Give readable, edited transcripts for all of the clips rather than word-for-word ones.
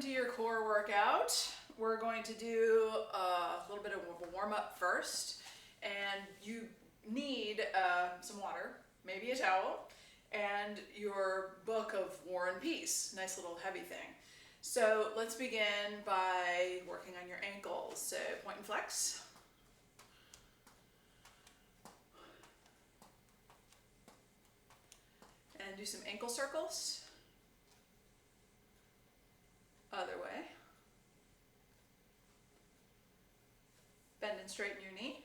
to your core workout. We're going to do a little bit of a warm-up first, and you need some water, maybe a towel, and your book of War and Peace, nice little heavy thing. So let's begin by working on your ankles. So point and flex. And do some ankle circles. Other way. Bend and straighten your knee.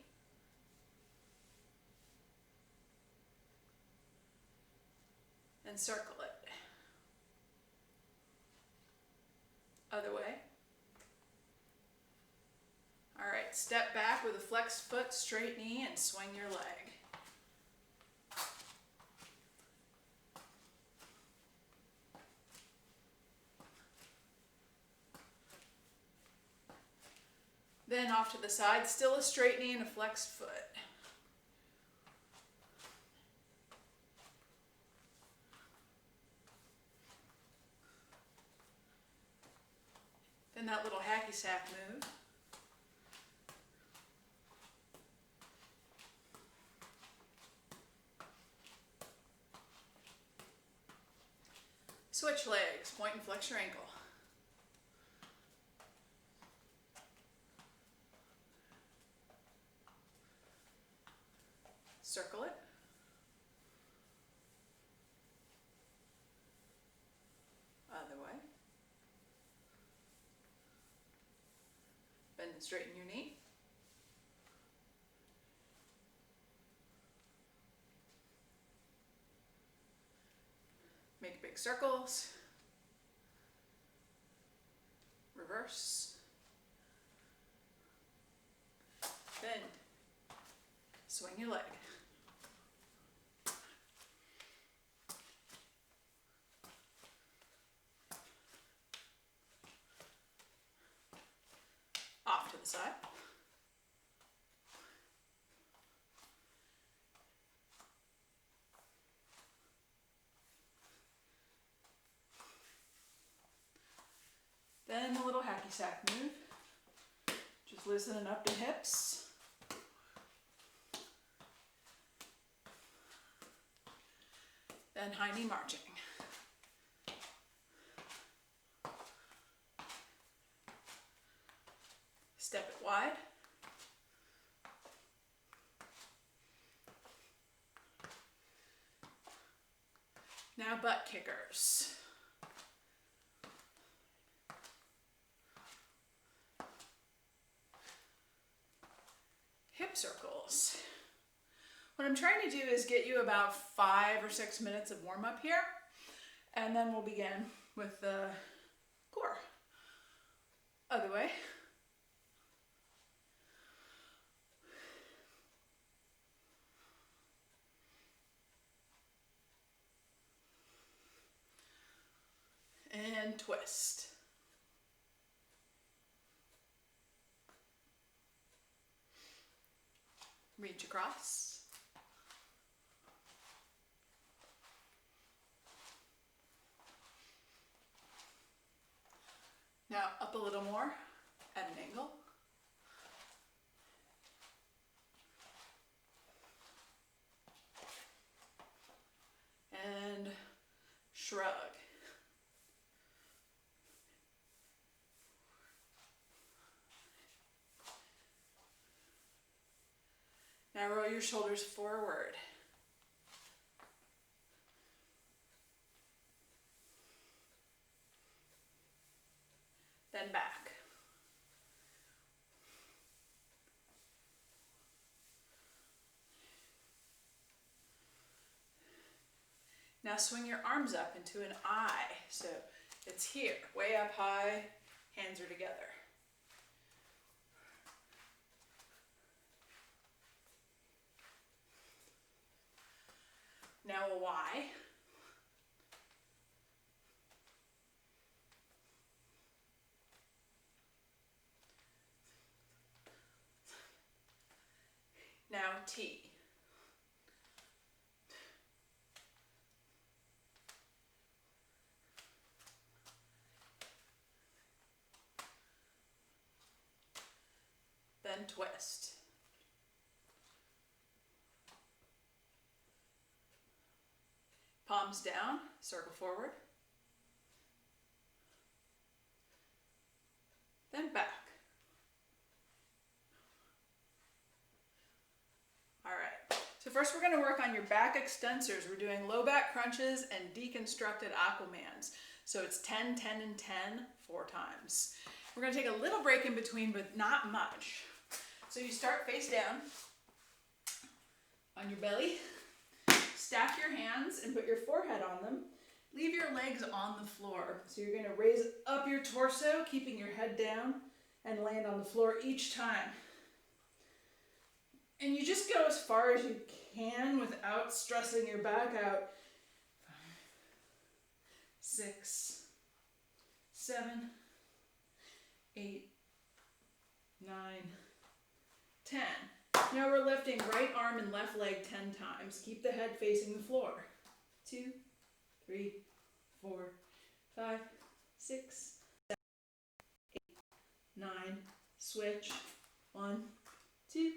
And circle it. Other way. All right, step back with a flexed foot, straight knee, and swing your leg. Then off to the side, still a straight knee and a flexed foot. Then that little hacky sack move. Switch legs, point and flex your ankle. Circle it. Other way. Bend and straighten your knee. Make big circles. Reverse. Bend. Swing your leg. Off to the side. Then a little hacky sack move. Just loosening up the hips. Then high knee marching. Step it wide. Now butt kickers. Hip circles. What I'm trying to do is get you about 5 or 6 minutes of warm up here, and then we'll begin with the core. Other way. And twist. Reach across. Now up a little more at an angle. And shrug. Now roll your shoulders forward. Then back. Now swing your arms up into an I. So it's here, way up high, hands are together. Now a Y. Now T. then twist. Palms down, circle forward. Then back. All right, so first we're gonna work on your back extensors. We're doing low back crunches and deconstructed Aquamans. So it's 10, 10, and 10, 4 times. We're gonna take a little break in between, but not much. So you start face down on your belly, stack your hands and put your forehead on them. Leave your legs on the floor. So you're gonna raise up your torso, keeping your head down, and land on the floor each time. And you just go as far as you can without stressing your back out. 5, 6, 7, 8, 9, 10. Now we're lifting right arm and left leg 10 times. Keep the head facing the floor. 2, 3, 4, 5, 6, 7, 8, 9. Switch. 1, 2,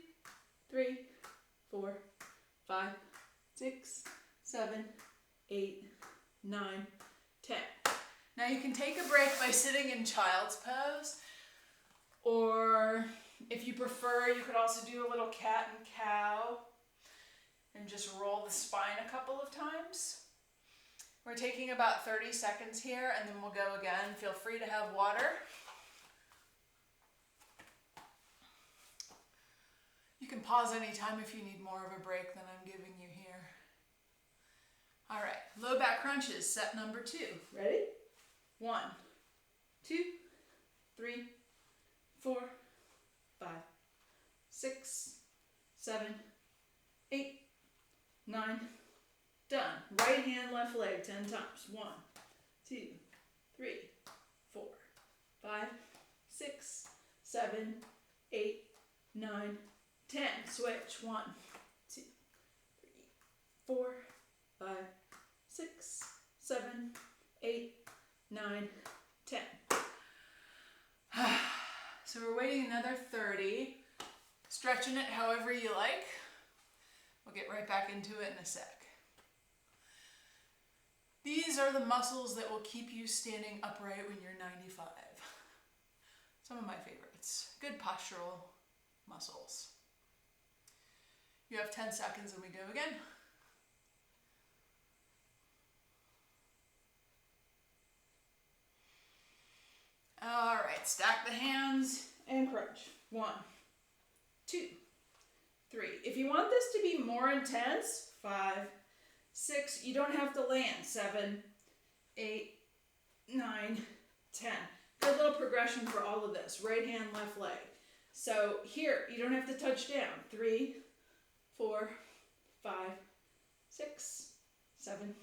3, 4, 5, 6, 7, 8, 9, 10. Now you can take a break by sitting in child's pose, or if you prefer, you could also do a little cat and cow and just roll the spine a couple of times. We're taking about 30 seconds here and then we'll go again. Feel free to have water. You can pause anytime if you need more of a break than I'm giving you here. All right, low back crunches, set number 2. Ready? 1, 2, 3, 4, 5, 6, 7, 8, 9. Done. Right hand, left leg 10 times. 1, 2, 3, 4, 5, 6, 7, 8, 9, 10. Switch. 1, 2, 3, 4, 5, 6, 7, 8, 9, 10. So we're waiting another 30. Stretching it however you like. We'll get right back into it in a sec. These are the muscles that will keep you standing upright when you're 95. Some of my favorites. Good postural muscles. You have 10 seconds and we go again. All right, stack the hands and crunch. 1, 2, 3. If you want this to be more intense, 5, 6, you don't have to land. 7, 8, 9, 10. Good little progression for all of this. Right hand, left leg. So here, you don't have to touch down. 3, 4, 5, 6, 7,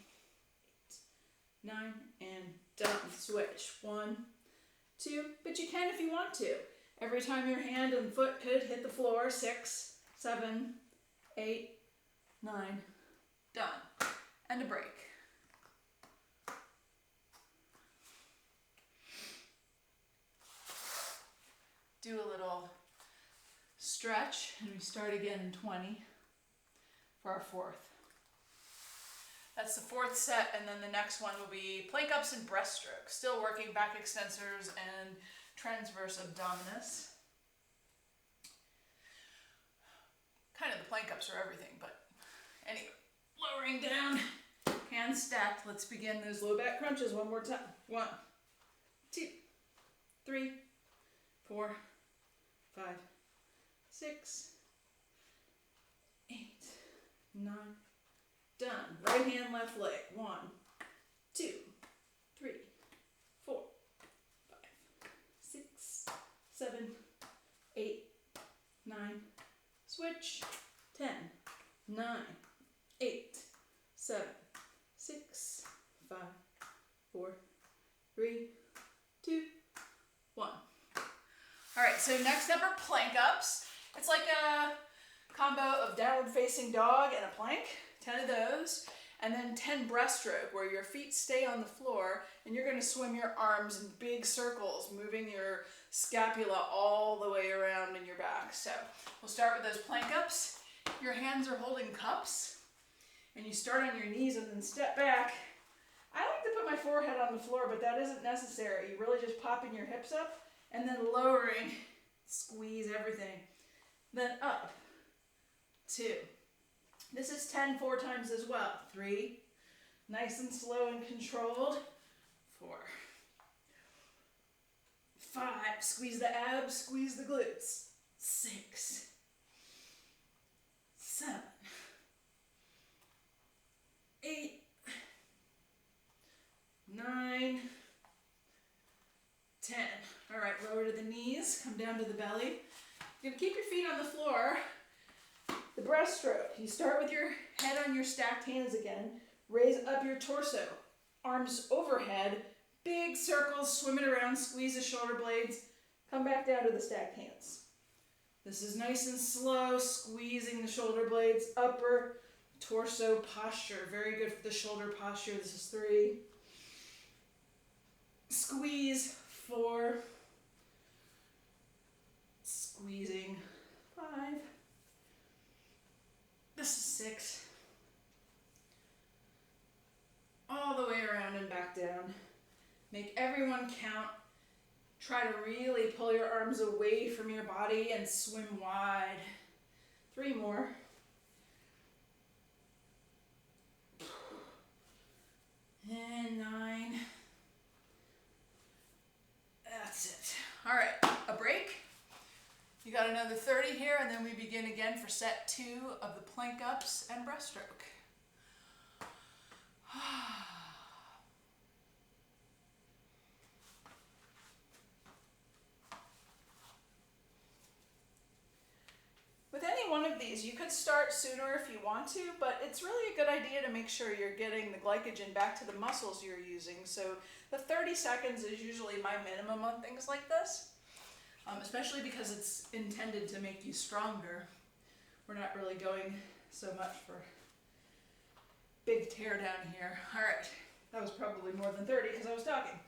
8, 9, and done. Switch. 1, 2, but you can if you want to. Every time your hand and foot could hit the floor. 6, 7, 8, 9, done. And a break. Do a little stretch, and we start again in 20 for our 4th. That's the 4th set, and then the next one will be plank ups and breaststrokes. Still working back extensors and transverse abdominis. Kind of the plank ups are everything, but anyway, lowering down, hands stacked. Let's begin those low back crunches one more time. 1, 2, 3, 4, 5, 6, 8, 9. Done. Right hand, left leg. 1, 2, 3, 4, 5, 6, 7, 8, 9. Switch. 10, 9, 8, 7, 6, 5, 4, 3, 2, 1. All right, so next up are plank ups. It's like a combo of downward facing dog and a plank. 10 of those. And then 10 breaststroke, where your feet stay on the floor and you're gonna swim your arms in big circles, moving your scapula all the way around in your back. So we'll start with those plank ups. Your hands are holding cups, and you start on your knees and then step back. I like to put my forehead on the floor, but that isn't necessary. You're really just popping your hips up and then lowering, squeeze everything. Then up, 2. This is 10 4 times as well. 3, nice and slow and controlled. 4, 5, squeeze the abs, squeeze the glutes. 6, 7, 8, 9, 10. All right, lower to the knees, come down to the belly. You're gonna keep your feet on the floor. The breaststroke, you start with your head on your stacked hands again, raise up your torso, arms overhead, big circles, swimming around, squeeze the shoulder blades, come back down to the stacked hands. This is nice and slow, squeezing the shoulder blades, upper torso posture, very good for the shoulder posture. This is 3. Squeeze, 4. Squeezing, 5. This is 6. All the way around and back down. Make everyone count. Try to really pull your arms away from your body and swim wide. 3 more. And 9. That's it. All right, a break. You got another 30 here, and then we begin again for set 2 of the plank ups and breaststroke. With any one of these, you could start sooner if you want to, but it's really a good idea to make sure you're getting the glycogen back to the muscles you're using. So the 30 seconds is usually my minimum on things like this, especially because it's intended to make you stronger. We're not really going so much for big tear down here. All right, that was probably more than 30 because I was talking.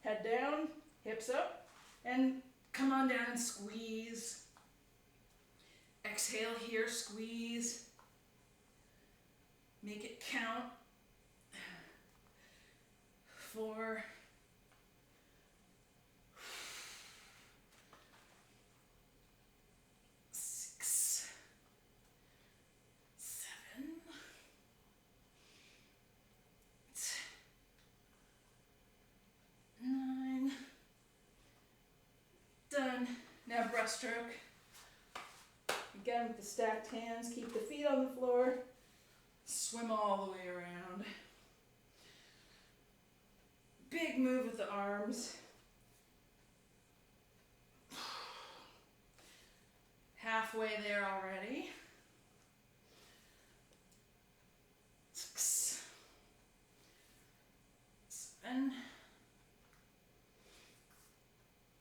Head down, hips up, and come on down and squeeze. Exhale here, squeeze. Make it count. 4. 6, 7. 9. Done. Now breaststroke. Again with the stacked hands, keep the feet on the floor, swim all the way around. Big move with the arms. Halfway there already. 6, 7,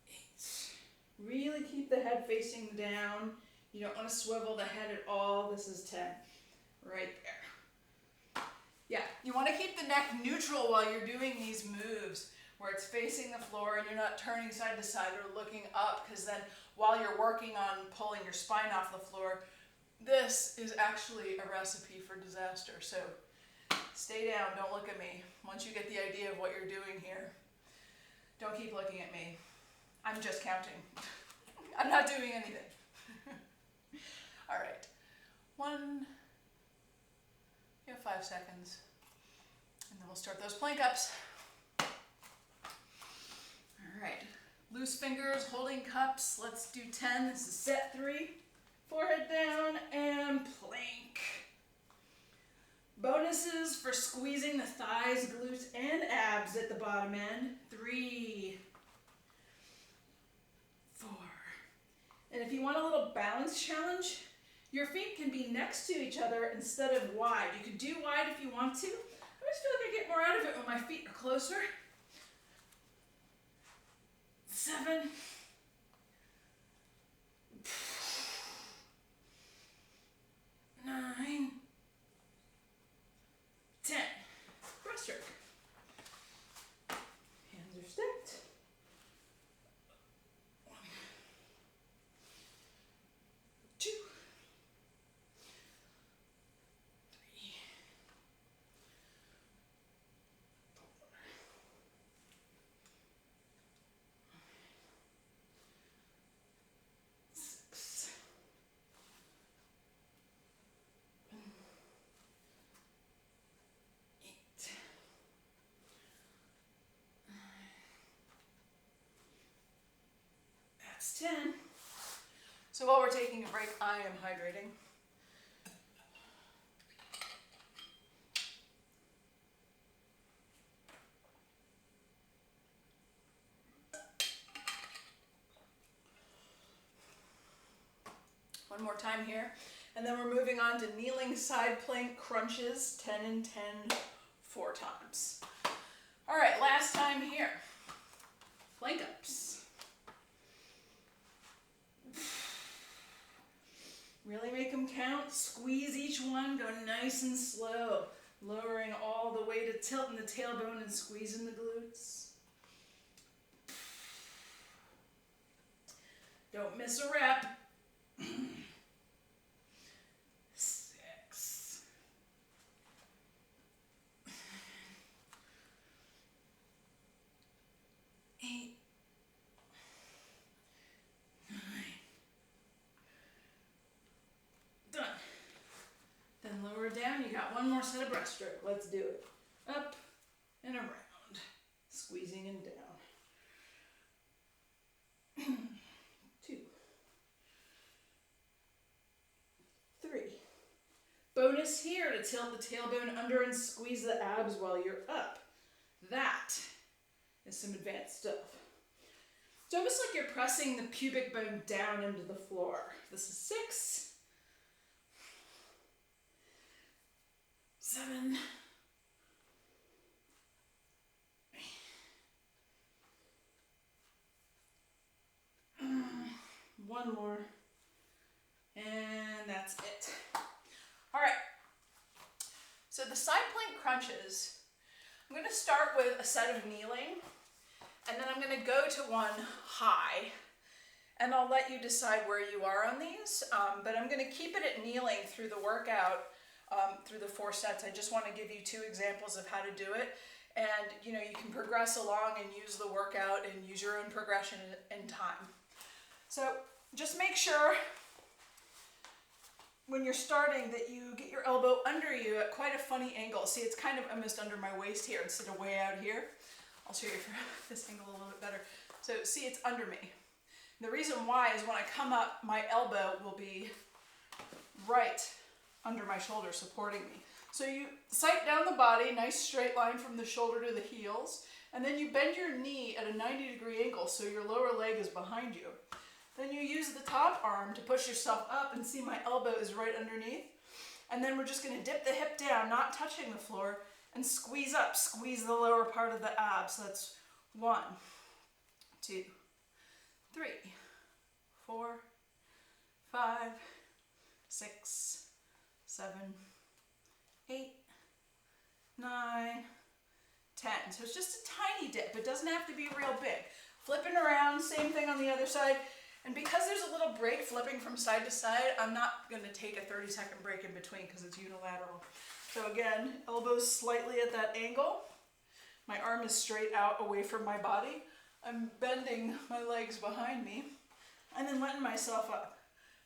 8. Really keep the head facing down. You don't want to swivel the head at all. This is 10, right there. Yeah, you want to keep the neck neutral while you're doing these moves, where it's facing the floor and you're not turning side to side or looking up, because then while you're working on pulling your spine off the floor, this is actually a recipe for disaster. So stay down, don't look at me. Once you get the idea of what you're doing here, don't keep looking at me. I'm just counting. I'm not doing anything. All right, 1, you have 5 seconds, and then we'll start those plank ups. All right, loose fingers, holding cups. Let's do 10. This is set 3. Forehead down and plank. Bonuses for squeezing the thighs, glutes, and abs at the bottom end. 3, 4. And if you want a little balance challenge, your feet can be next to each other instead of wide. You can do wide if you want to. I just feel like I get more out of it when my feet are closer. 7. 9. That's 10. So while we're taking a break, I am hydrating. One more time here. And then we're moving on to kneeling side plank crunches, 10 and 10, 4 times. All right, last time here. Plank ups. Really make them count. Squeeze each one, go nice and slow. Lowering all the way to tilting the tailbone and squeezing the glutes. Don't miss a rep. 6. 8. 9. Done. Then lower down. You got one more set of breaststroke. Let's do it. Up and around. Squeezing and down. 2. 3. Bonus here to tilt the tailbone under and squeeze the abs while you're up. That is some advanced stuff. It's almost like you're pressing the pubic bone down into the floor. This is 6. 7. 1 more. And that's it. All right. So the side plank crunches, I'm going to start with a set of kneeling, and then I'm going to go to one high, and I'll let you decide where you are on these, but I'm going to keep it at kneeling through the workout, through the 4 sets. I just want to give you 2 examples of how to do it, and you can progress along and use the workout and use your own progression in time. So just make sure when you're starting that you get your elbow under you at quite a funny angle. See, it's kind of almost under my waist here instead of way out here. I'll show you from this angle a little bit better. So see, it's under me. The reason why is when I come up, my elbow will be right under my shoulder, supporting me. So you sight down the body, nice straight line from the shoulder to the heels, and then you bend your knee at a 90-degree angle so your lower leg is behind you. Then you use the top arm to push yourself up, and see my elbow is right underneath. And then we're just going to dip the hip down, not touching the floor, and squeeze up. Squeeze the lower part of the abs. So that's 1, 2, 3, 4, 5, 6, 7, 8, 9, 10. So it's just a tiny dip. It doesn't have to be real big. Flipping around, same thing on the other side. And because there's a little break flipping from side to side, I'm not going to take a 30-second break in between because it's unilateral. So again, elbows slightly at that angle. My arm is straight out away from my body. I'm bending my legs behind me and then letting myself up.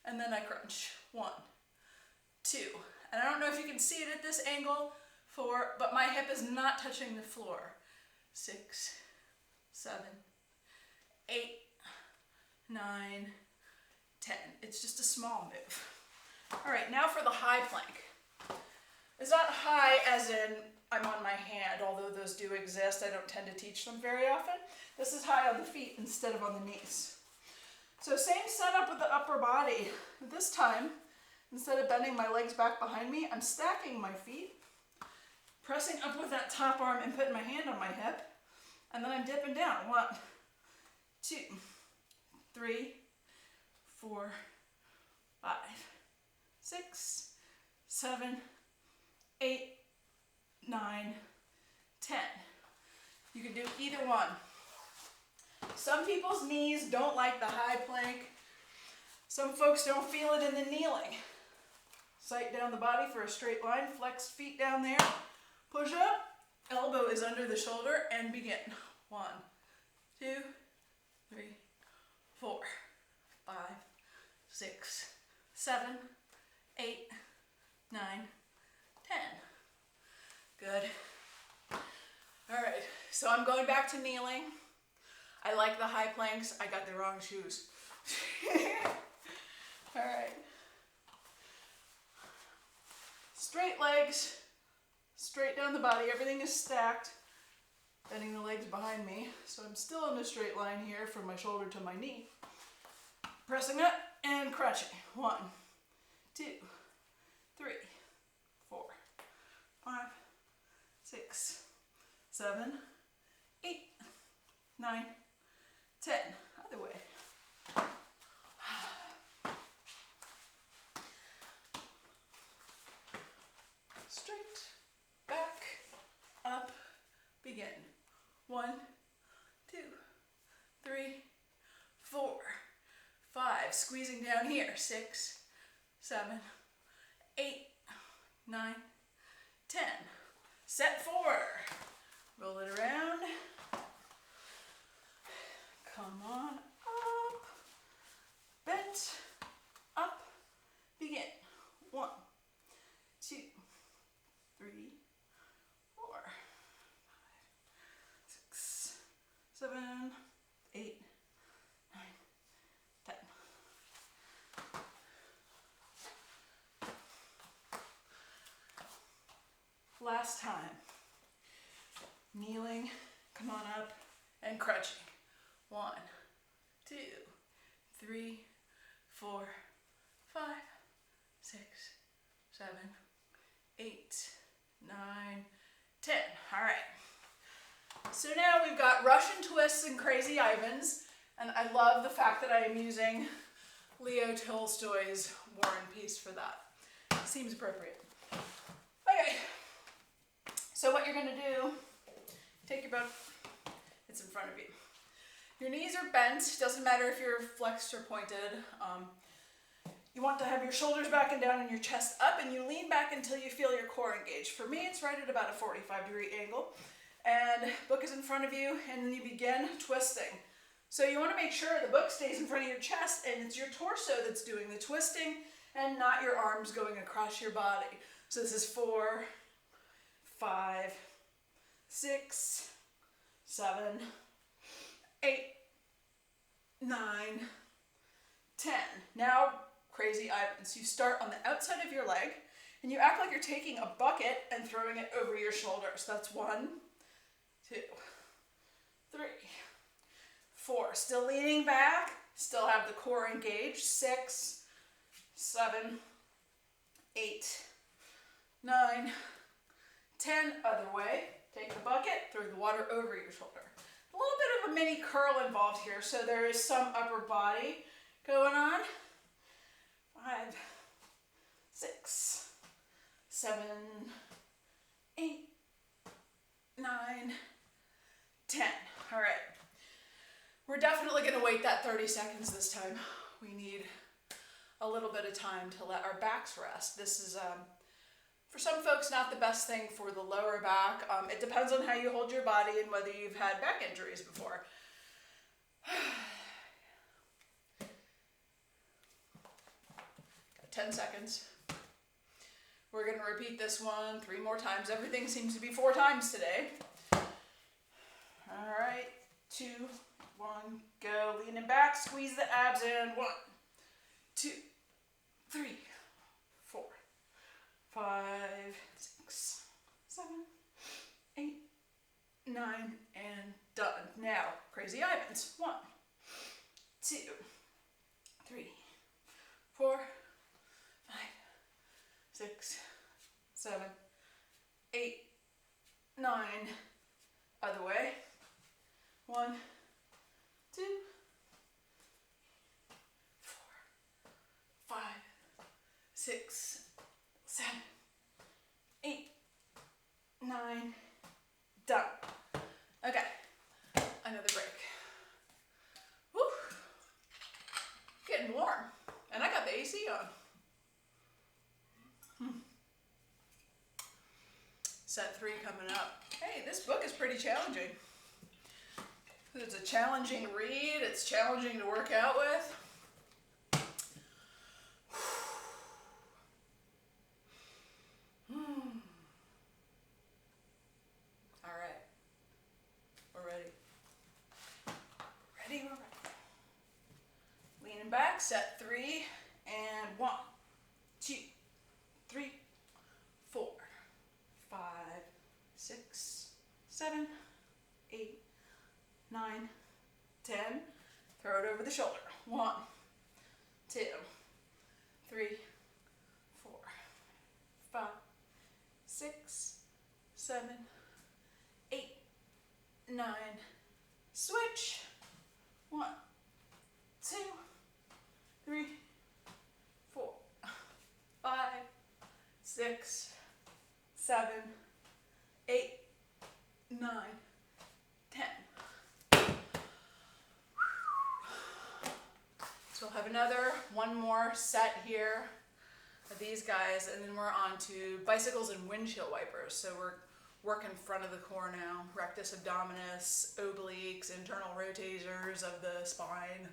And then I crunch. 1, 2. And I don't know if you can see it at this angle, 4, but my hip is not touching the floor. 6, 7, 8, 9, 10. It's just a small move. All right, now for the high plank. It's not high as in I'm on my hand, although those do exist. I don't tend to teach them very often. This is high on the feet instead of on the knees. So same setup with the upper body. This time, instead of bending my legs back behind me, I'm stacking my feet, pressing up with that top arm and putting my hand on my hip, and then I'm dipping down. 1, 2, 3, 4, 5, 6, 7, 8, 9, 10. You can do either one. Some people's knees don't like the high plank. Some folks don't feel it in the kneeling. Sight down the body for a straight line, flex feet down there, push up, elbow is under the shoulder, and begin. 1, 2, 3, 4, 5, 6, 7, 8, 9, 10. Good. All right, so I'm going back to kneeling. I like the high planks. I got the wrong shoes. All right. Straight legs, straight down the body. Everything is stacked. Bending the legs behind me. So I'm still in a straight line here from my shoulder to my knee. Pressing up and crunching. 1, 2, 3, 4, 5, 6, 7, 8, 9, 10. Other way. Straight, back, up, begin. 1, 2, 3, 4, 5. Squeezing down here. 6, 7, 8, 9, 10. Set 4. Roll it around. Come on up. Bent. Up. Begin. 1, 2, 3, 4, 5, 6, 7, 8, 9, 10. Last time. Kneeling, come on up, and crunching. 1, 2, 3, 4, 5, 6, 7, 8, 9, 10. All right. So now we've got Russian twists and crazy Ivans, and I love the fact that I am using Leo Tolstoy's War and Peace for that. Seems appropriate. Okay. So what you're going to do, take your book, it's in front of you. Your knees are bent, doesn't matter if you're flexed or pointed. You want to have your shoulders back and down and your chest up, and you lean back until you feel your core engaged. For me, it's right at about a 45-degree angle. And book is in front of you, and then you begin twisting. So you want to make sure the book stays in front of your chest, and it's your torso that's doing the twisting, and not your arms going across your body. So this is 4, 5, 6, 7, 8, 9, 10. Now, crazy Ivans. You start on the outside of your leg, and you act like you're taking a bucket and throwing it over your shoulders. That's 1, 2, 3, 4. Still leaning back, still have the core engaged. 6, 7, 8, 9, 10. Other way. Take the bucket, throw the water over your shoulder. A little bit of a mini curl involved here, so there is some upper body going on. 5, 6, 7, 8, 9, 10. All right. We're definitely going to wait that 30 seconds this time. We need a little bit of time to let our backs rest. This is, for some folks, not the best thing for the lower back. It depends on how you hold your body and whether you've had back injuries before. 10 seconds. We're going to repeat this one 3 more times. Everything seems to be 4 times today. All right, 2, 1, go. Leaning back, squeeze the abs in. 1, 2, 3, 4, 5, 6, 7, 8, 9, and done. Now, crazy Ivans. 1, 2, 3, 4, 5, 6, 7, 8, 9. Other way. 1, 2, 4, 5, 6, 7, 8, 9. Done. Okay. Another break. Woo. Getting warm. And I got the AC on. Set 3 coming up. Hey, this book is pretty challenging. It's a challenging read. It's challenging to work out with. All right. We're ready. Ready, we're ready. Leaning back, set 3, and 1, 2, 3, 4, 5, 6, 7, 8, 9, 10. Throw it over the shoulder. 1, 2, 3, 4, 5, 6, 7, 8, 9. Switch. 1, 2, 3, 4, 5, 6, 7, 8, 9, 10. So we'll have one more set here of these guys, and then we're on to bicycles and windshield wipers. So we're working front of the core now, rectus abdominis, obliques, internal rotators of the spine.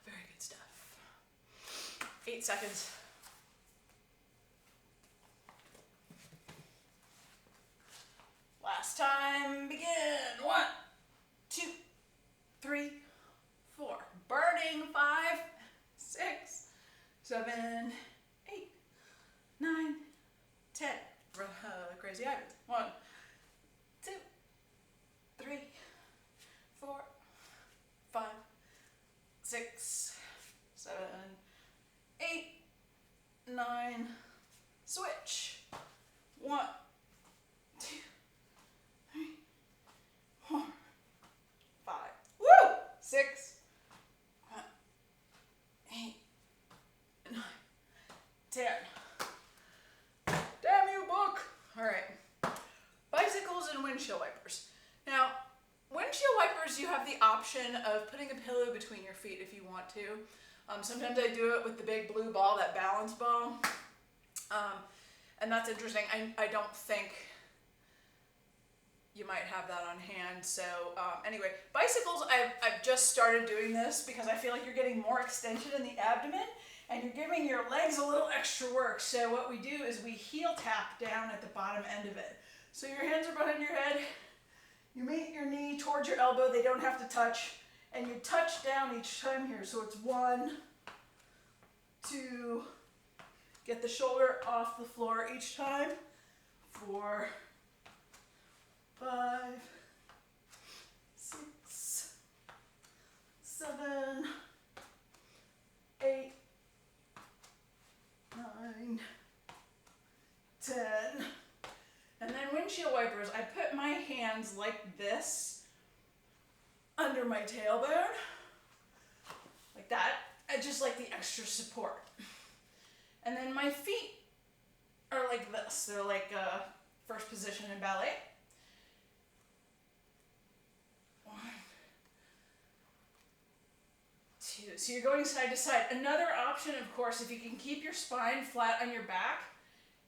Very good stuff. 8 seconds. Last time, begin. 1, 2, 3, 4. Burning. 5, 6, 7, 8, 9, 10. Crazy Ivans. 1, 2, 3, 4, 5, 6, 7, 8, 9. Switch. 1, 2, 3, 4, 5. Woo! 6, 8, 9, 10. Damn you, book! All right. Bicycles and windshield wipers. Now, windshield wipers, you have the option of putting a pillow between your feet if you want to. Sometimes I do it with the big blue ball, that balance ball. And that's interesting. I don't think you might have that on hand. So anyway, bicycles, I've just started doing this because I feel like you're getting more extension in the abdomen and you're giving your legs a little extra work. So what we do is we heel tap down at the bottom end of it. So your hands are behind your head. You meet your knee towards your elbow. They don't have to touch. And you touch down each time here. So it's 1, 2, get the shoulder off the floor each time. 4, 5, 6, 7, 8, 9, 10. And then windshield wipers, I put my hands like this under my tailbone, like that. I just like the extra support. And then my feet are like this. They're like first position in ballet. 1, 2. So you're going side to side. Another option, of course, if you can keep your spine flat on your back,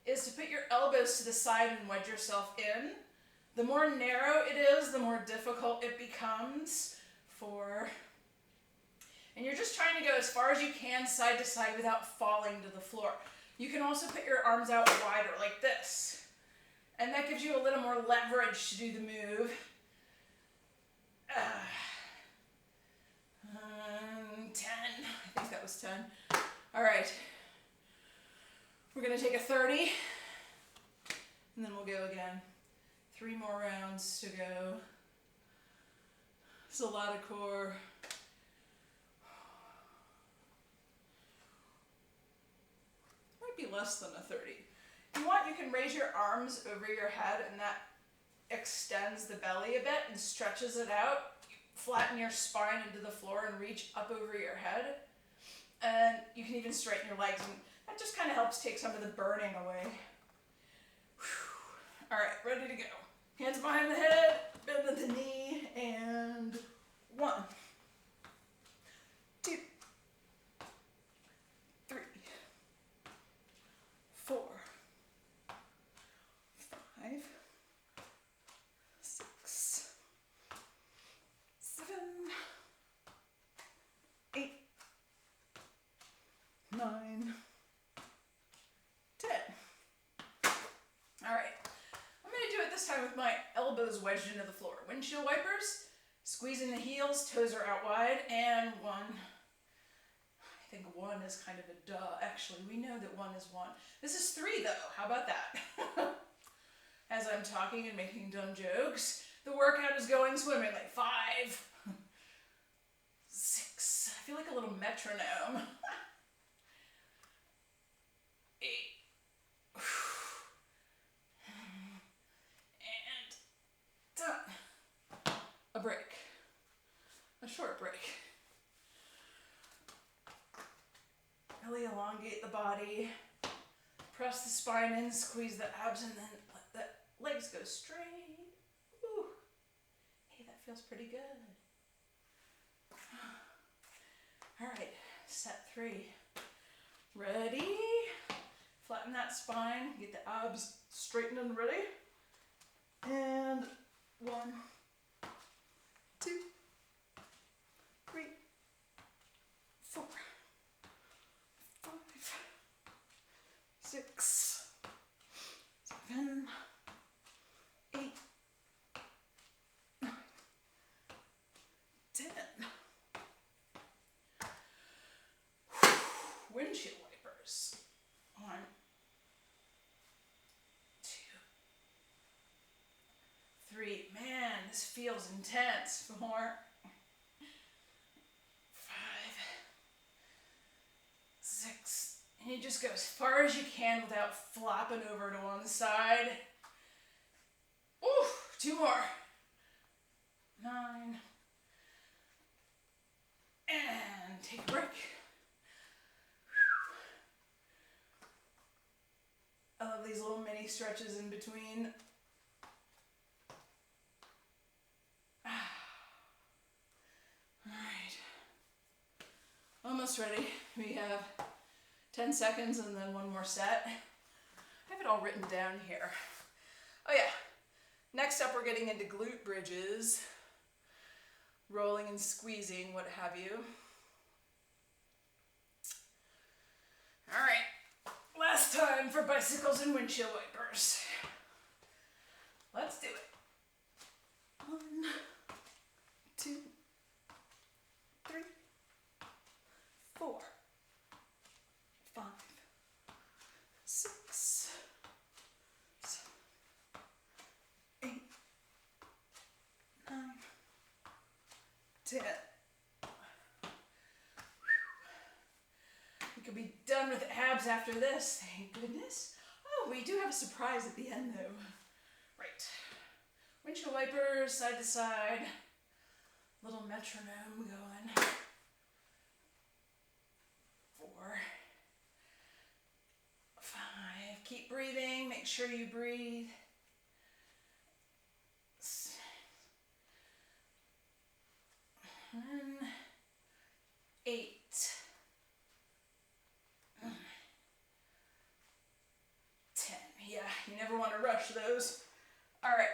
is to put your elbows to the side and wedge yourself in. The more narrow it is, the more difficult it becomes and you're just trying to go as far as you can side to side without falling to the floor. You can also put your arms out wider like this. And that gives you a little more leverage to do the move. 10, I think that was 10. All right. We're gonna take a 30, and then we'll go again. 3 more rounds to go. It's a lot of core. Might be less than a 30. If you want, you can raise your arms over your head, and that extends the belly a bit and stretches it out. Flatten your spine into the floor and reach up over your head. And you can even straighten your legs, and that just kind of helps take some of the burning away. Whew. All right, ready to go. Hands behind the head, bend at the knee, and 1, 2, 3, 4, 5, 6, 7, 8, 9, 10. All right, I'm going to do it this time with my elbows wedged into the floor. Windshield wipers, Squeezing the heels, toes are out wide, and one. I think one is kind of a duh, actually. We know that one is one. This is 3 though, how about that? As I'm talking and making dumb jokes, the workout is going swimmingly. 5, 6, I feel like a little metronome. 8, and done. A break. A short break. Really elongate the body. Press the spine in, squeeze the abs, and then let the legs go straight. Ooh. Hey, that feels pretty good. All right, set 3. Ready? Flatten that spine, get the abs straightened and ready. And 1, 2, 3, 4, 5, 6, 7, 8, 9, 10. Windshield wipers. 1, 2, 3. Man, this feels intense. 4, 5, 6. And you just go as far as you can without flopping over to one side. Ooh, 2 more. 9. And take a break. I love these little mini stretches in between. All right. Almost ready. We have 10 seconds and then 1 more set. I have it all written down here. Oh yeah. Next up, we're getting into glute bridges. Rolling and squeezing, what have you. All right. Last time for bicycles and windshield wipers. Let's do it. 1, 2, 3, 4, 5, 6, 7, 8, 9, 10. We could be done with abs after this, thank goodness. Oh, we do have a surprise at the end though. Right. Windshield wipers, side to side. Little metronome going. 4, 5. Keep breathing. Make sure you breathe. 6, 7, 8. 10. Yeah, you never want to rush those. All right.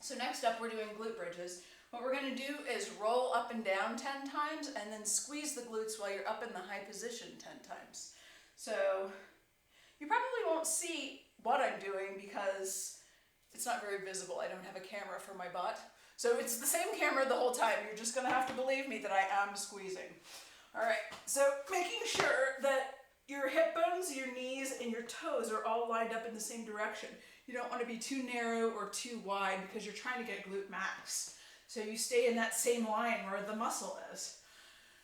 So next up, we're doing glute bridges. What we're going to do is roll up and down 10 times and then squeeze the glutes while you're up in the high position 10 times. So you probably won't see what I'm doing because it's not very visible. I don't have a camera for my butt. So it's the same camera the whole time. You're just going to have to believe me that I am squeezing. All right, so making sure that your hip bones, your knees, and your toes are all lined up in the same direction. You don't want to be too narrow or too wide because you're trying to get glute max. So you stay in that same line where the muscle is.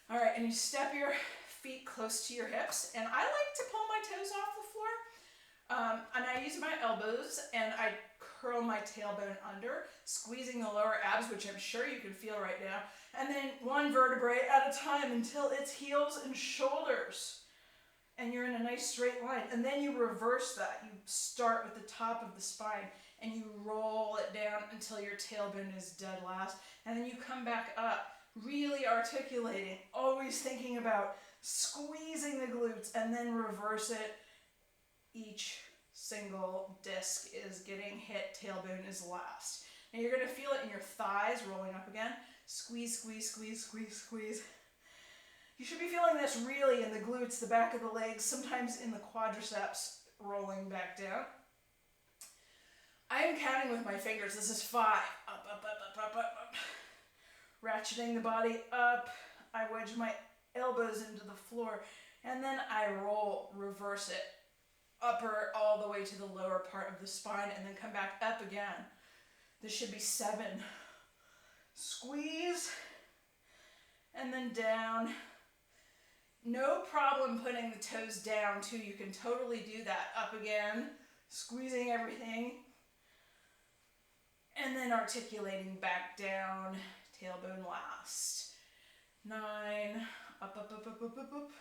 All right, and you step your feet close to your hips. And I like to pull my toes off the floor. And I use my elbows and I curl my tailbone under, squeezing the lower abs, which I'm sure you can feel right now. And then 1 vertebrae at a time until it's heels and shoulders. And you're in a nice straight line. And then you reverse that. You start with the top of the spine and you roll it down until your tailbone is dead last. And then you come back up, really articulating, always thinking about squeezing the glutes and then reverse it. Each single disc is getting hit, tailbone is last. And you're going to feel it in your thighs rolling up again. Squeeze, squeeze, squeeze, squeeze, squeeze. You should be feeling this really in the glutes, the back of the legs, sometimes in the quadriceps rolling back down. I am counting with my fingers. This is 5. Up, up, up, up, up, up, up. Ratcheting the body up, I wedge my elbows into the floor, and then I roll, reverse it, upper all the way to the lower part of the spine, and then come back up again. This should be 7. Squeeze, and then down. No problem putting the toes down too. You can totally do that. Up again, squeezing everything, and then articulating back down, tailbone last. 9, up, up, up, up, up, up, up.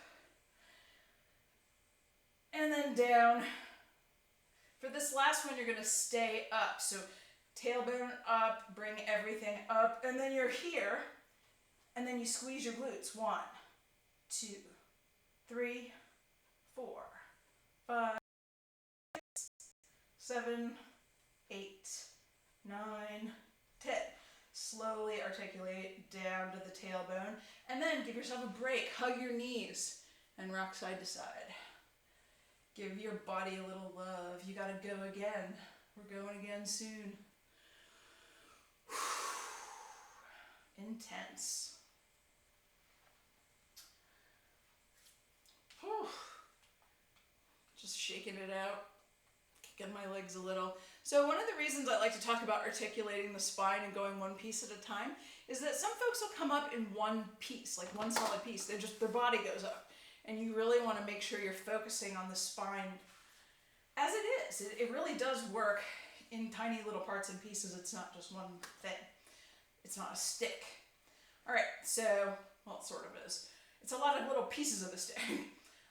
And then down. For this last one, you're gonna stay up. So tailbone up, bring everything up, and then you're here, and then you squeeze your glutes. 1, 2, 3, 4, 5, 6, 7, 8, 9, 10. Slowly articulate down to the tailbone, and then give yourself a break. Hug your knees and rock side to side. Give your body a little love. You gotta go again. We're going again soon. Intense. Whew. Just shaking it out, kicking my legs a little. So one of the reasons I like to talk about articulating the spine and going one piece at a time is that some folks will come up in one piece, like one solid piece. Their body goes up. And you really want to make sure you're focusing on the spine as it is. It really does work in tiny little parts and pieces. It's not just one thing. It's not a stick. All right, so, well, it sort of is. It's a lot of little pieces of a stick.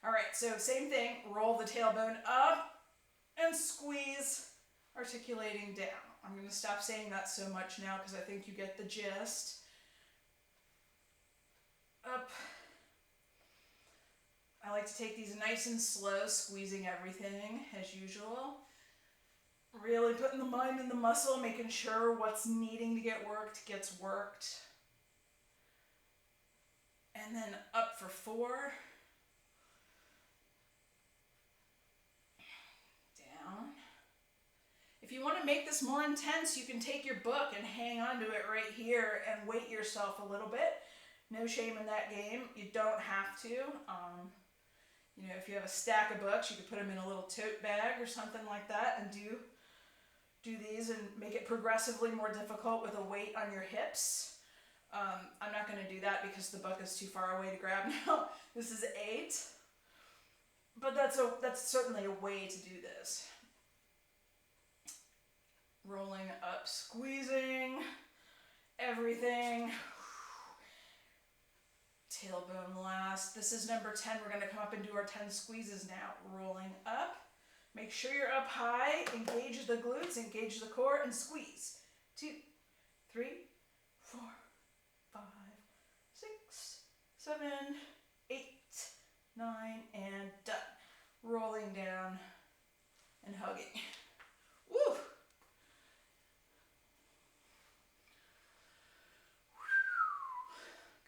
All right, so same thing. Roll the tailbone up and squeeze, articulating down. I'm going to stop saying that so much now because I think you get the gist. Up. I like to take these nice and slow, squeezing everything as usual. Really putting the mind in the muscle, making sure what's needing to get worked gets worked. And then up for 4. Down. If you want to make this more intense, you can take your book and hang on to it right here and weight yourself a little bit. No shame in that game. You don't have to. You know, if you have a stack of books, you could put them in a little tote bag or something like that and do these and make it progressively more difficult with a weight on your hips. I'm not going to do that because the book is too far away to grab now. This is 8. But that's certainly a way to do this. Rolling up, squeezing everything. Tailbone last. This is number 10. We're going to come up and do our 10 squeezes now. Rolling up. Make sure you're up high. Engage the glutes, engage the core, and squeeze. 2, 3, 4, 5, 6, 7, 8, 9, and done. Rolling down and hugging. Woo!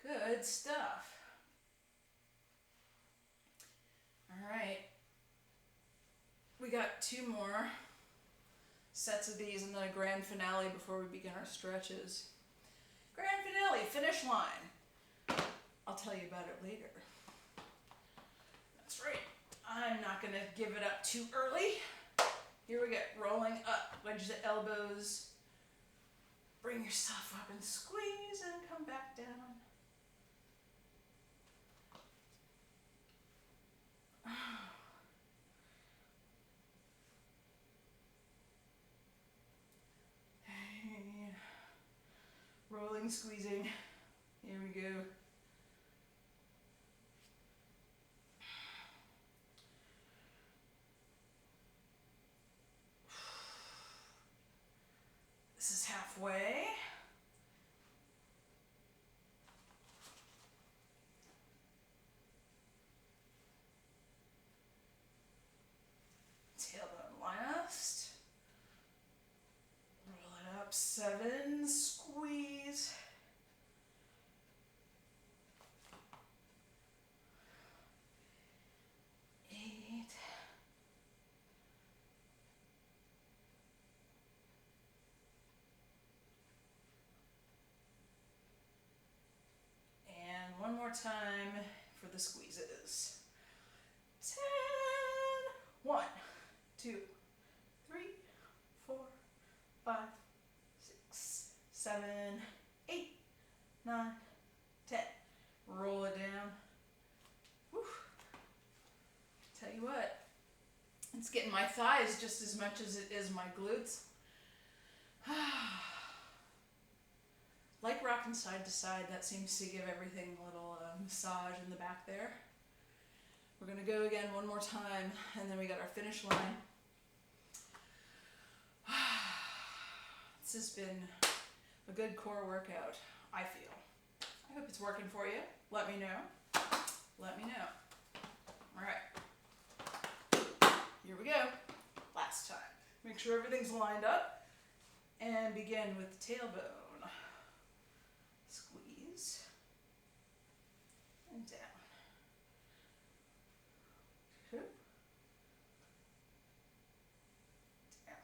Good stuff. All right. We got 2 more sets of these and then a grand finale before we begin our stretches. Grand finale, finish line. I'll tell you about it later. That's right. I'm not going to give it up too early. Here we go. Rolling up. Wedge the elbows. Bring yourself up and squeeze and come back down. Rolling, squeezing. Here we go. This is halfway. Tailbone last. Roll it up, 7, squeeze. 8. time for the squeezes. 10. 1, 2, 3, 4, 5, 6, 7, 8, 9, 10. Roll it down. Whew. Tell you what, it's getting my thighs just as much as it is my glutes. Like rocking side to side, that seems to give everything a little massage in the back there. We're gonna go again one more time, and then we got our finish line. This has been a good core workout, I feel. I hope it's working for you. Let me know. Let me know. All right, here we go. Last time. Make sure everything's lined up, and begin with the tailbone. Squeeze, and down. 2, down.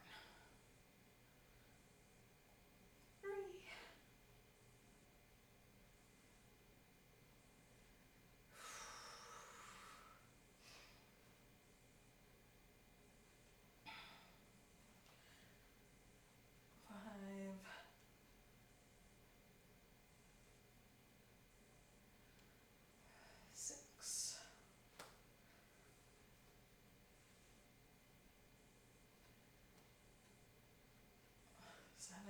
3, 5, 6, 7,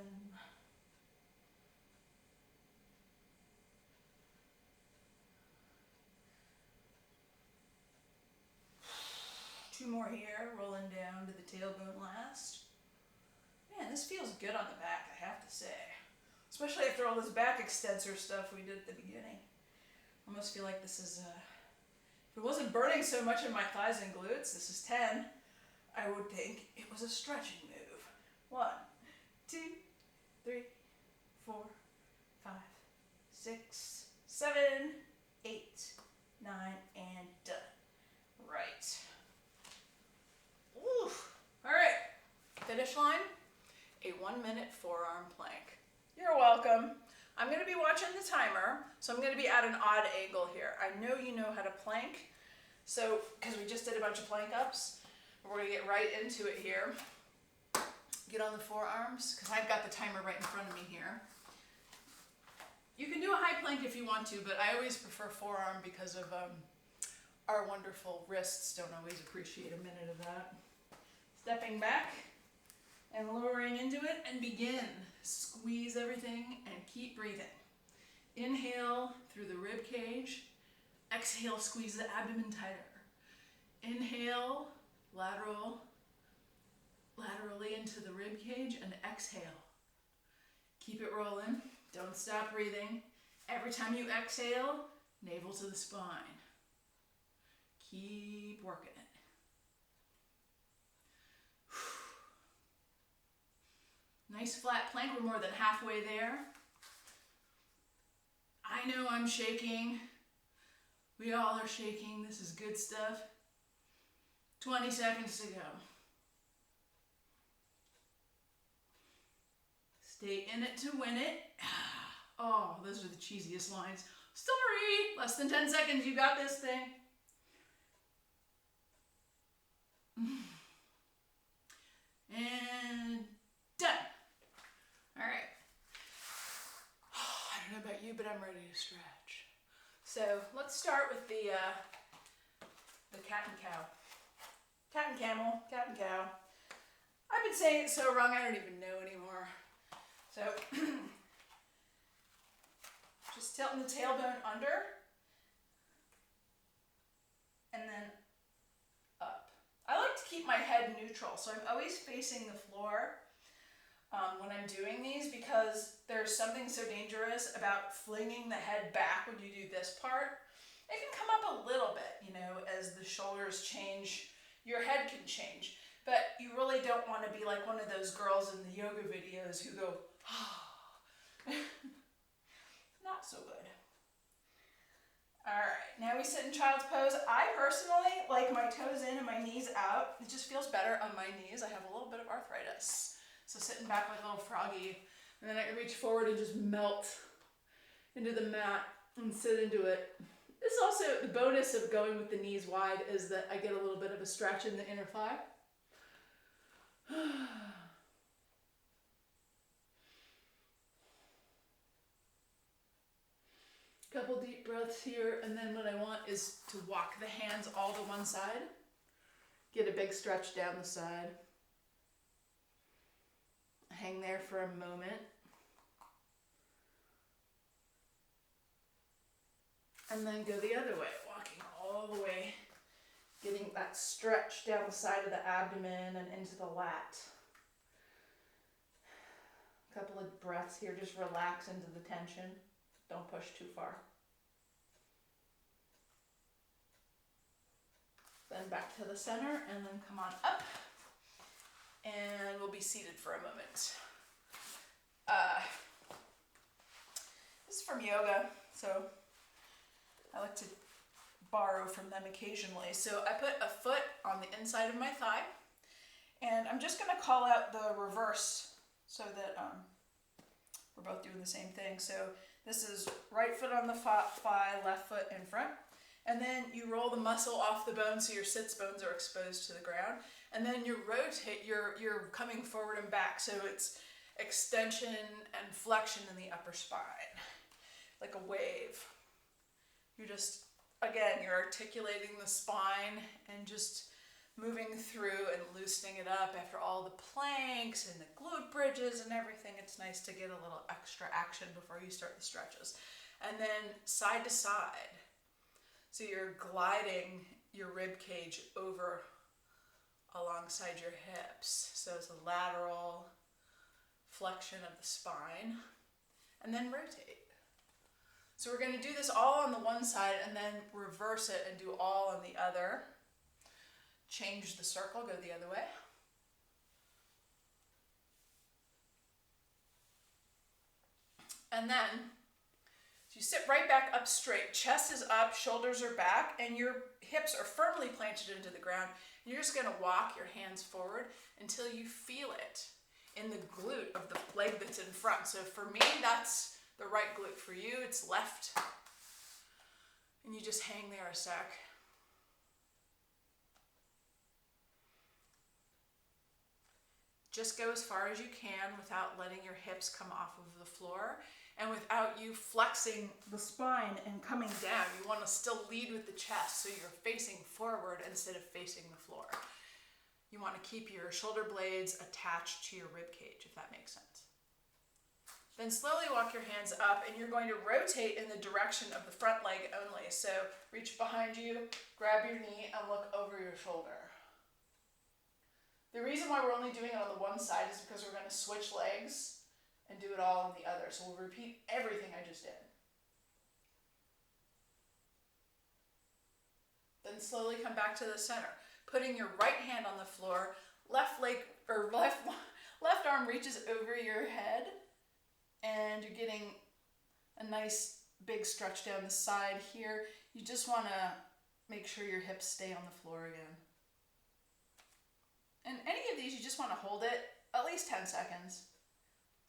2 more here, rolling down to the tailbone last. Man, this feels good on the back, I have to say. Especially after all this back extensor stuff we did at the beginning. I almost feel like this is, if it wasn't burning so much in my thighs and glutes, this is 10, I would think it was a stretching move. 1, 2, 3, 4, 5, 6, 7, 8, 9, and done. Right. Ooh. All right. Finish line, a 1-minute forearm plank. You're welcome. I'm going to be watching the timer, so I'm going to be at an odd angle here. I know you know how to plank, so because we just did a bunch of plank ups, we're going to get right into it here. Get on the forearms, because I've got the timer right in front of me here. You can do a high plank if you want to, but I always prefer forearm because of our wonderful wrists don't always appreciate a minute of that. Stepping back and lowering into it, and begin. Squeeze everything and keep breathing. Inhale through the rib cage. Exhale, squeeze the abdomen tighter. Inhale, laterally into the rib cage, and exhale. Keep it rolling. Don't stop breathing. Every time you exhale, navel to the spine. Keep working it. Nice flat plank, we're more than halfway there. I know I'm shaking. We all are shaking, this is good stuff. 20 seconds to go. Stay in it to win it. Oh, those are the cheesiest lines. Sorry, less than 10 seconds, you got this thing. And done. All right. I don't know about you, but I'm ready to stretch. So let's start with the cat and cow. Cat and camel, cat and cow. I've been saying it so wrong, I don't even know anymore. So just tilting the tailbone under and then up. I like to keep my head neutral, so I'm always facing the floor when I'm doing these, because there's something so dangerous about flinging the head back when you do this part. It can come up a little bit, you know, as the shoulders change, your head can change, but you really don't want to be like one of those girls in the yoga videos who go, not so good. All right, now we sit in child's pose. I personally like my toes in and my knees out. It just feels better on my knees. I have a little bit of arthritis. So sitting back like a little froggy, and then I can reach forward and just melt into the mat and sit into it. This is also the bonus of going with the knees wide is that I get a little bit of a stretch in the inner thigh. Couple deep breaths here, and then what I want is to walk the hands all to one side. Get a big stretch down the side. Hang there for a moment. And then go the other way, walking all the way, getting that stretch down the side of the abdomen and into the lat. A couple of breaths here, just relax into the tension. Don't push too far. Then back to the center and then come on up. And we'll be seated for a moment. This is from yoga, so I like to borrow from them occasionally. So I put a foot on the inside of my thigh, and I'm just going to call out the reverse so that we're both doing the same thing. So this is right foot on the thigh, left foot in front. And then you roll the muscle off the bone so your sits bones are exposed to the ground. And then you rotate, you're coming forward and back. So it's extension and flexion in the upper spine, like a wave. You're just, again, you're articulating the spine and just moving through and loosening it up after all the planks and the glute bridges and everything. It's nice to get a little extra action before you start the stretches. And then side to side. So you're gliding your rib cage over alongside your hips. So it's a lateral flexion of the spine. And then rotate. So we're going to do this all on the one side and then reverse it and do all on the other. Change the circle, go the other way. And then you sit right back up straight. Chest is up, shoulders are back, and your hips are firmly planted into the ground. And you're just going to walk your hands forward until you feel it in the glute of the leg that's in front. So for me, that's the right glute. For you, it's left. And you just hang there a sec. Just go as far as you can without letting your hips come off of the floor and without you flexing the spine and coming down. You want to still lead with the chest so you're facing forward instead of facing the floor. You want to keep your shoulder blades attached to your rib cage, if that makes sense. Then slowly walk your hands up and you're going to rotate in the direction of the front leg only. So reach behind you, grab your knee, and look over your shoulder. The reason why we're only doing it on the one side is because we're going to switch legs and do it all on the other. So we'll repeat everything I just did. Then slowly come back to the center. Putting your right hand on the floor, left leg or left arm reaches over your head, and you're getting a nice big stretch down the side here. You just want to make sure your hips stay on the floor again. And any of these, you just want to hold it at least 10 seconds.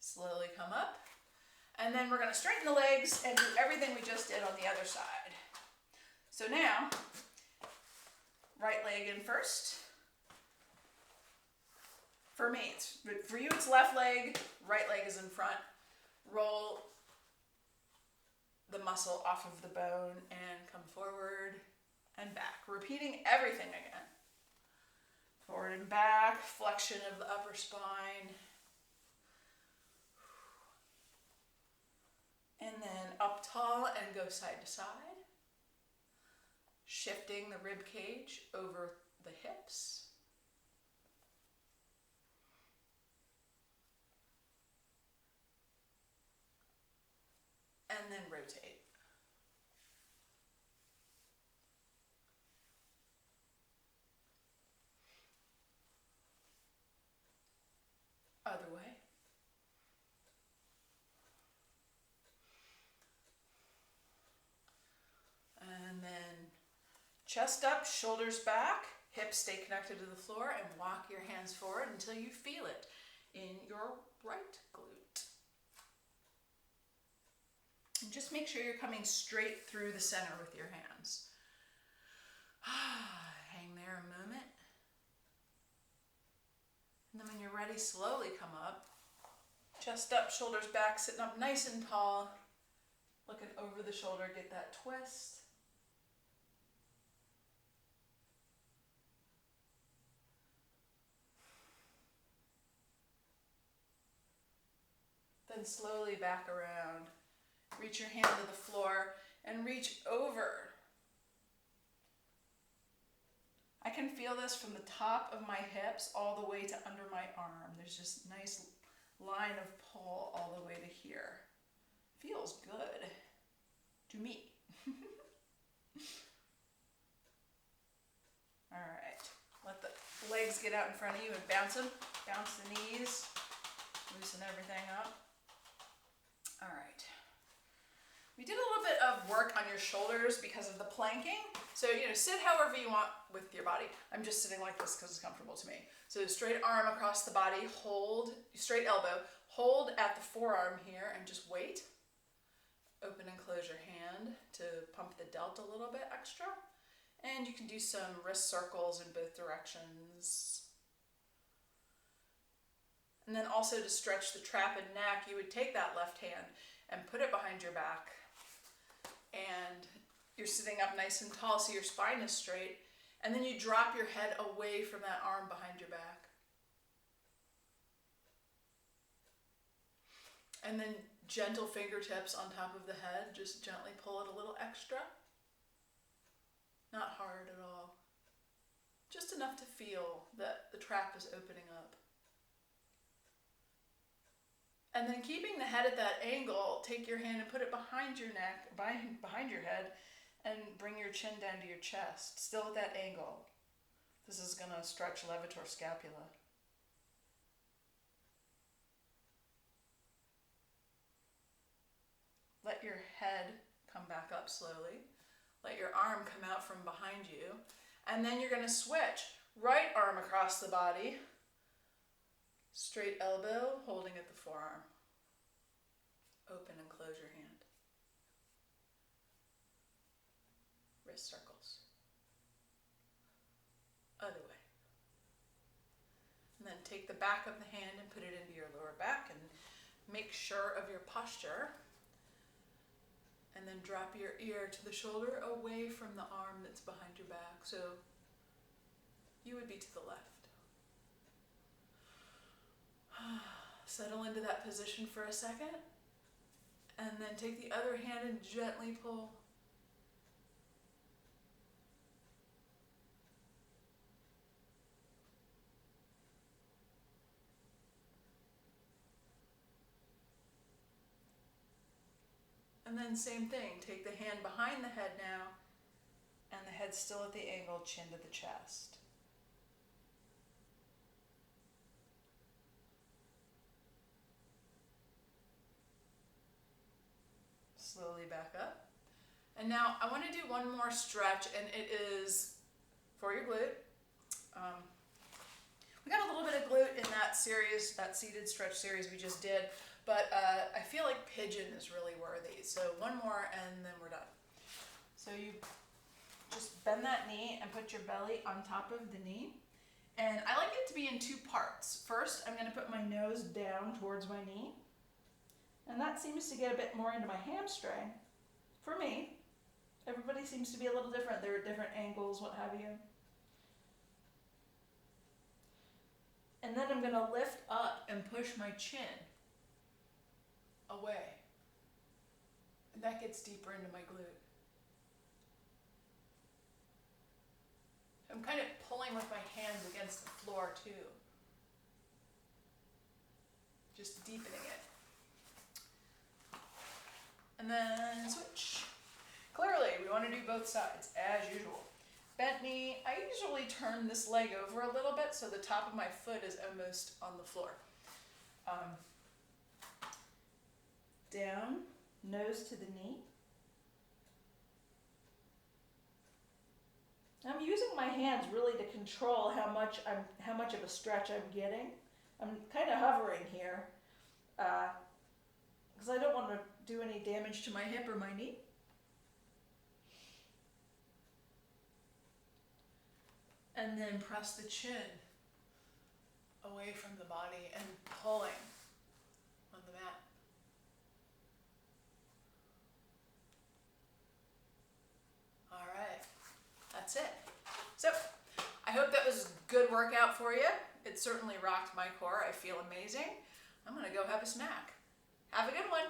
Slowly come up. And then we're going to straighten the legs and do everything we just did on the other side. So now, right leg in first. For me, for you it's left leg, right leg is in front. Roll the muscle off of the bone and come forward and back. Repeating everything again. Forward and back, flexion of the upper spine. And then up tall and go side to side. Shifting the rib cage over the hips. And then rotate. Other way. And then chest up, shoulders back, hips stay connected to the floor, and walk your hands forward until you feel it in your right glute. And just make sure you're coming straight through the center with your hands. Hang there a moment. And then when you're ready, slowly come up. Chest up, shoulders back, sitting up nice and tall. Looking over the shoulder, get that twist. Then slowly back around. Reach your hand to the floor and reach over. I can feel this from the top of my hips all the way to under my arm. There's just a nice line of pull all the way to here. Feels good to me. All right, let the legs get out in front of you and bounce them. Bounce the knees, loosen everything up. All right. We did a little bit of work on your shoulders because of the planking. So, sit however you want with your body. I'm just sitting like this because it's comfortable to me. So straight arm across the body, hold, straight elbow, hold at the forearm here and just wait. Open and close your hand to pump the delt a little bit extra. And you can do some wrist circles in both directions. And then also to stretch the trap and neck, you would take that left hand and put it behind your back. And you're sitting up nice and tall so your spine is straight. And then you drop your head away from that arm behind your back. And then gentle fingertips on top of the head. Just gently pull it a little extra. Not hard at all. Just enough to feel that the trap is opening up. And then keeping the head at that angle, take your hand and put it behind your neck, behind your head, and bring your chin down to your chest, still at that angle. This is going to stretch levator scapula. Let your head come back up slowly. Let your arm come out from behind you. And then you're going to switch. Right arm across the body. Straight elbow, holding at the forearm. Open and close your hand. Wrist circles. Other way. And then take the back of the hand and put it into your lower back and make sure of your posture. And then drop your ear to the shoulder away from the arm that's behind your back. So you would be to the left. Settle into that position for a second. And then take the other hand and gently pull. And then same thing, take the hand behind the head now, and the head still at the angle, chin to the chest. Slowly back up. And now I want to do one more stretch, and it is for your glute. We got a little bit of glute in that series, that seated stretch series we just did, but I feel like pigeon is really worthy. So one more and then we're done. So you just bend that knee and put your belly on top of the knee. And I like it to be in two parts. First, I'm going to put my nose down towards my knee. And that seems to get a bit more into my hamstring. For me, everybody seems to be a little different. There are different angles, what have you. And then I'm going to lift up and push my chin away. And that gets deeper into my glute. I'm kind of pulling with my hands against the floor too. Just deepening it. And then switch. Clearly, we want to do both sides, as usual. Bent knee, I usually turn this leg over a little bit so the top of my foot is almost on the floor. Down, nose to the knee. I'm using my hands really to control how much of a stretch I'm getting. I'm kind of hovering here because I don't want to do any damage to my hip or my knee. And then press the chin away from the body and pulling on the mat. All right, that's it. So I hope that was a good workout for you. It certainly rocked my core. I feel amazing. I'm gonna go have a snack. Have a good one.